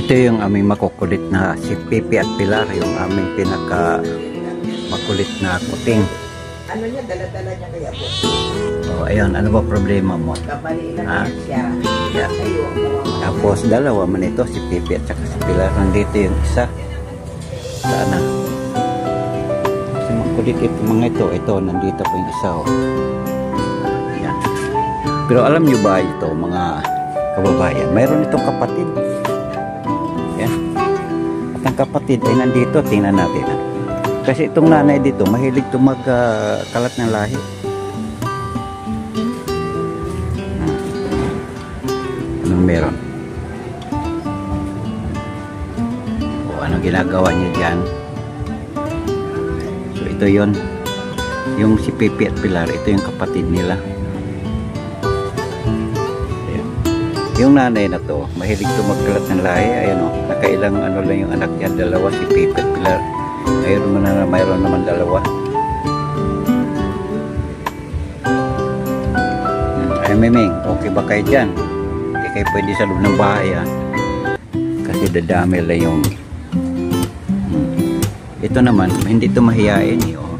Ito yung aming makukulit na si Pipi at Pilar, yung aming pinaka makulit na kuting. Ano niya, dala-dala niya kaya po? Oh, ayun, ano ba problema mo? Kabaliin lang siya. Yeah. Tapos dalawa man ito, si Pipi at saka si Pilar. Nandito yung isa. Sana. Kasi makulit ito mga ito, nandito po yung isa. Oh. Yan. Pero alam nyo ba ito, mga kababayan, mayroon itong kapatid. Yan. At ang kapatid ay nandito, tingnan natin. Kasi itong nanay dito, mahilig ito magkalat ng lahi. Anong meron? O anong ginagawa niya dyan? So ito yon, yung si Pipi at Pilar, ito yung kapatid nila. Yung nanay na to, mahilig to magkalat ng lahi. Ayan o, nakailang ano lang yung anak niya, dalawa, si Pipi at Pilar. Mayroon naman dalawa. Ay Miming, okay ba kayo dyan? Hindi kayo pwede sa loob ng bahay ha? Kasi dadami lang yung ito naman, hindi ito mahihain eh, oh.